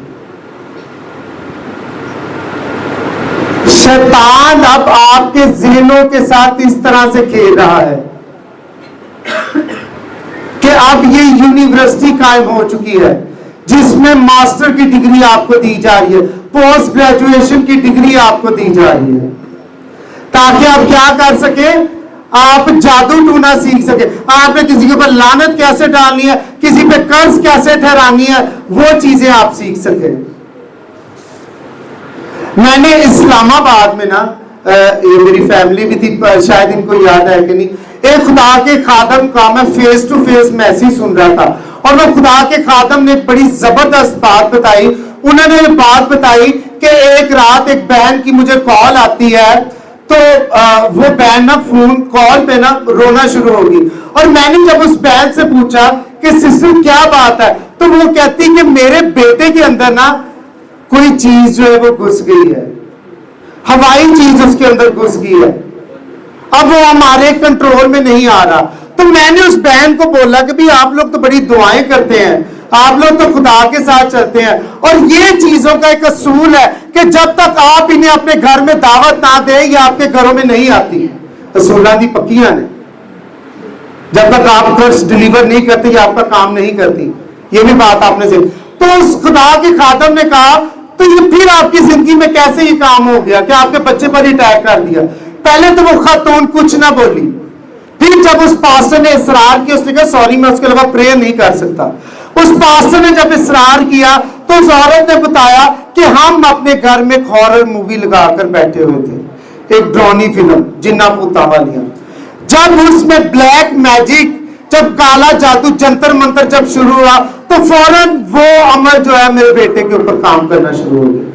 शैतान अब आपके ज़हनों के साथ इस तरह से खेल रहा है कि अब ये यूनिवर्सिटी कायम हो चुकी है जिसमें मास्टर की डिग्री आपको दी जा रही है, पोस्ट ग्रेजुएशन की डिग्री आपको दी जा रही है, ताकि आप क्या कर सके, आप जादू टूना सीख सके। आपने किसी के ऊपर लानत कैसे डालनी है, किसी पे कर्ज कैसे ठहरानी है, वो चीजें आप सीख सके। मैंने इस्लामाबाद में ना, ये मेरी फैमिली भी थी, शायद इनको याद है कि नहीं, एक खुदा के खादम का मैं फेस टू फेस मैसेज सुन रहा था, और वो खुदा के खादम ने बड़ी जबरदस्त बात बताई। उन्होंने ये बात बताई कि एक रात एक बहन की मुझे कॉल आती है, तो वो बहन ना फोन कॉल पे ना रोना शुरू होगी, और मैंने जब उस बहन से पूछा कि सिस्टर क्या बात है, तो वो कहती कि मेरे बेटे के अंदर ना कोई चीज जो है वो घुस गई है, हवाई चीज उसके अंदर घुस गई है, अब वो हमारे कंट्रोल में नहीं आ रहा। तो मैंने उस बहन को बोला कि भाई आप लोग तो बड़ी दुआएं करते हैं, आप लोग तो खुदा के साथ चलते हैं, और ये चीजों का एक असूल है कि जब तक आप इन्हें अपने घर में दावत ना दें, ये आपके घरों में नहीं आती। असूलां दी पक्कियां ने, जब तक आप कर्ज डिलीवर नहीं करते, ये आपका काम नहीं करती। ये भी बात आपने से, तो उस खुदा के खादम ने कहा, तो ये फिर आपकी जिंदगी में कैसे ये काम हो गया कि आपके बच्चे पर ही अटैक कर दिया? पहले तो वो खातून कुछ ना बोली, फिर जब उस पास्टर ने इसरार किया, उसने कहा सॉरी मैं उसके अलावा प्रेयर नहीं कर सकता। उस पास्टर ने जब इसरार किया तो उस औरत ने बताया कि हम अपने घर में हॉरर मूवी लगाकर बैठे हुए थे, एक ड्रोनी फिल्म जिन्ना पुता वालियां। جب اس میں بلیک میجک، جب کالا جادو، جنتر منتر جب شروع ہوا تو فوراً وہ عمل جو ہے میرے بیٹے کے اوپر کام کرنا شروع ہو گیا.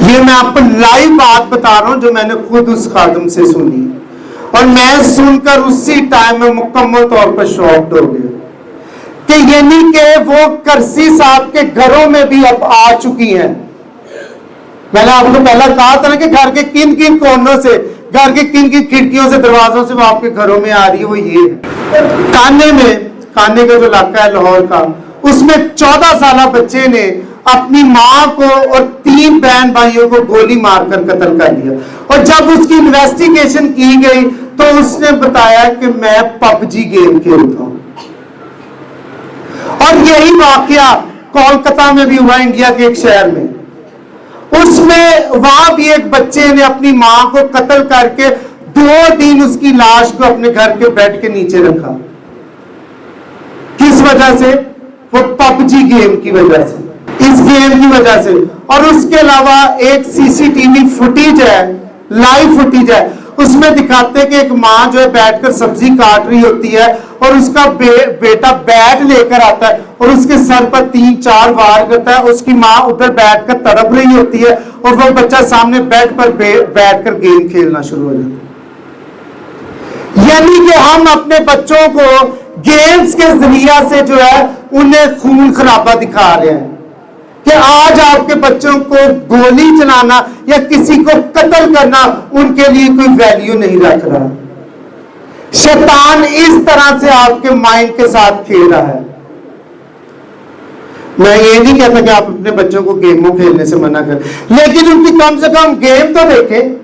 یہ میں آپ کو لائیو بات بتا رہا ہوں جو میں نے خود اس خادم سے سنی، اور میں سن کر اسی ٹائم میں مکمل طور پر شاکڈ ہو گیا کہ یعنی کہ وہ کرسی صاحب کے گھروں میں بھی اب آ چکی ہیں. میں نے آپ کو پہلا کہا تھا نا کہ گھر کے کن کن کونوں سے، گھر کے کن کن کھڑکیوں سے، دروازوں سے وہ آپ کے گھروں میں آ رہی ہے. وہ یہ ہے کانے کا جو علاقہ ہے لاہور کا، اس میں 14 سالہ بچے نے اپنی ماں کو اور 3 بہن بھائیوں کو گولی مار کر قتل کر دیا. اور جب اس کی انویسٹیگیشن کی گئی تو اس نے بتایا کہ میں PUBG گیم کھیلتا ہوں. اور یہی واقعہ کولکتہ میں بھی ہوا، انڈیا کے ایک شہر میں. اس میں وہاں بھی ایک بچے نے اپنی ماں کو قتل کر کے 2 دن اس کی لاش کو اپنے گھر کے بیڈ کے نیچے رکھا. کس وجہ سے؟ وہ PUBG گیم کی وجہ سے، اس گیم کی وجہ سے. اور اس کے علاوہ ایک CCTV فوٹیج ہے، لائیو فوٹیج ہے، اس میں دکھاتے کہ ایک ماں جو ہے بیٹھ کر سبزی کاٹ رہی ہوتی ہے اور اس کا بیٹا بیٹ لے کر آتا ہے اور اس کے سر پر 3-4 وار کرتا ہے. اس کی ماں ادھر بیٹھ کر تڑپ رہی ہوتی ہے اور وہ بچہ سامنے بیڈ پر بیٹھ کر گیم کھیلنا شروع ہو جاتا ہے. یعنی کہ ہم اپنے بچوں کو گیمز کے ذریعہ سے جو ہے انہیں خون خرابہ دکھا رہے ہیں کہ آج آپ کے بچوں کو گولی چلانا یا کسی کو قتل کرنا ان کے لیے کوئی ویلیو نہیں رکھ رہا. شیطان اس طرح سے آپ کے مائنڈ کے ساتھ کھیل رہا ہے. میں یہ نہیں کہتا کہ آپ اپنے بچوں کو گیموں کھیلنے سے منع کریں، لیکن ان کی کم سے کم گیم تو دیکھیں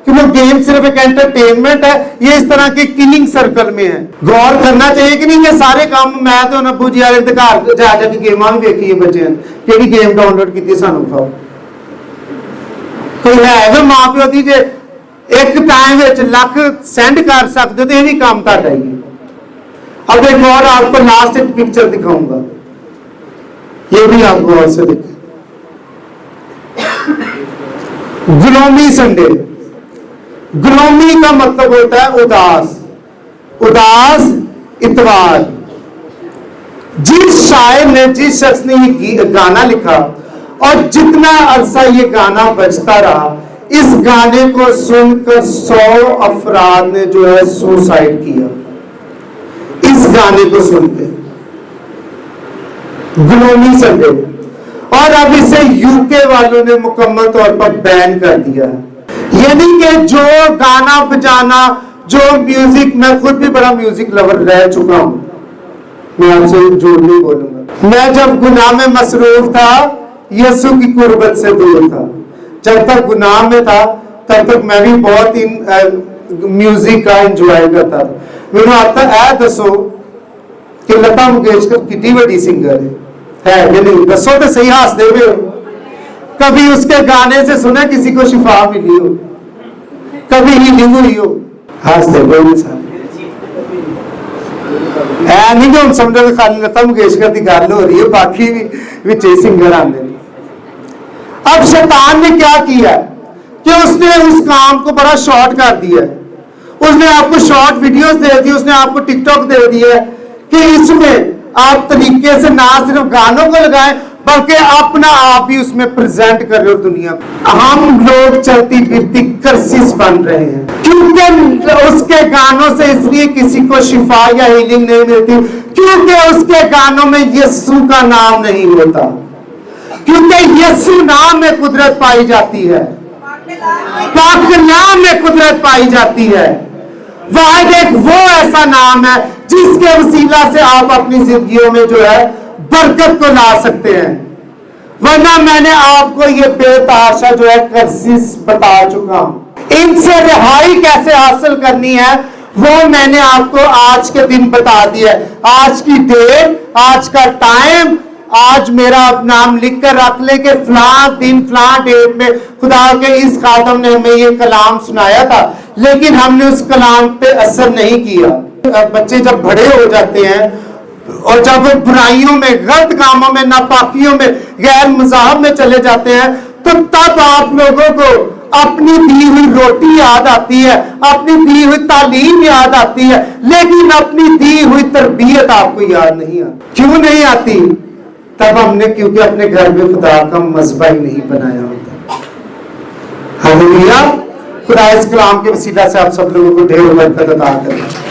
کہ وہ گیم صرف ایک انٹرٹینمنٹ ہے، یہ اس طرح کے کلنگ سرکل میں ہے. غور کرنا چاہیے کہ نہیں یہ سارے کام میں تو ابو جی والے گھر جا جا کے گیماں بھی دیکھیے بچے کہ گیم ڈاؤن لوڈ کی سانو کھاؤ. کوئی ہے وہ ماں پیو دی جے ایک ٹائم لکھ سینڈ کر سکتے تو یہ بھی کام تا ہی. اب ایک اور آپ کو لاسٹ ایک پکچر دکھاؤں گا، یہ بھی آپ غور سے دیکھیں. گلومی سنڈے، گلومی کا مطلب ہوتا ہے اداس، اداس اتوار. جس شاعر نے، جس شخص نے یہ گانا لکھا اور جتنا عرصہ یہ گانا بجتا رہا، اس گانے کو سن کر 100 افراد نے جو ہے سوسائڈ کیا اس گانے کو سن کے. گلومی سنڈے. اور اب اسے UK والوں نے مکمل طور پر بین کر دیا ہے. یعنی کہ جو گانا بجانا، جو میوزک، میں خود بھی بڑا میوزک لور رہ چکا ہوں، میں آپ سے جھوٹ نہیں بولوں گا. میں جب گناہ میں مصروف تھا یسوع کی قربت سے دور تھا. جب تک گناہ میں تھا تب تک میں بھی بہت میوزک کا انجوائے کرتا تھا. میرے آتا اے دسو کہ لتا منگیشکر کتنی بڑی سنگر ہے یا نہیں؟ دسو تو صحیح، ہاتھ دے ہوئے ہو. کبھی اس کے گانے سے سنا کسی کو شفا ملی ہو، کبھی ہیلنگ ہوئی ہو؟ ہاتھ دے ہوئے سارے. نہیں کہ ہم سمجھو کہ خالی لتا منگیشکر کی گل ہو رہی ہے، باقی بھی سنگر آتے ہیں. اب شیطان نے کیا کیا کہ اس نے اس کام کو بڑا شارٹ کر دیا ہے. اس نے آپ کو شارٹ ویڈیوز دے دی، اس نے آپ کو ٹک ٹاک دے دی ہے کہ اس میں آپ طریقے سے نہ صرف گانوں کو لگائیں بلکہ اپنا آپ بھی اس میں پریزنٹ کر رہے ہو دنیا کو. ہم لوگ چلتی پھرتی کرسس بن رہے ہیں کیونکہ اس کے گانوں سے اس لیے کسی کو شفا یا ہیلنگ نہیں ملتی کیونکہ اس کے گانوں میں یسوع کا نام نہیں ہوتا، کیونکہ یسوع نام میں قدرت پائی جاتی ہے، پاک نام میں قدرت پائی جاتی ہے. واحد ایک وہ ایسا نام ہے جس کے وسیلہ سے آپ اپنی زندگیوں میں جو ہے برکت کو لا سکتے ہیں. ورنہ میں نے آپ کو یہ بے تحاشا جو ہے کرسس بتا چکا ہوں. ان سے رہائی کیسے حاصل کرنی ہے وہ میں نے آپ کو آج کے دن بتا دیا ہے. آج کی ڈیٹ، آج کا ٹائم، آج میرا نام لکھ کر رکھ لے کہ فلاں دن فلاں ڈیٹ میں خدا کے اس خادم نے ہمیں یہ کلام سنایا تھا، لیکن ہم نے اس کلام پہ اثر نہیں کیا. بچے جب بڑے ہو جاتے ہیں اور جب وہ برائیوں میں، غلط کاموں میں، ناپاکیوں میں، غیر مذاہب میں چلے جاتے ہیں تو تب آپ لوگوں کو अपनी दी हुई रोटी याद आती है, अपनी दी हुई तालीम याद आती है, लेकिन अपनी दी हुई तरबियत आपको याद नहीं आती। क्यों नहीं आती? तब हमने क्योंकि अपने घर में खुदा का मज़बा ही नहीं बनाया होता। हालेलुया। खुदा इस कलाम के वसीला से आप सब लोगों को ढेर बरकत अता करे।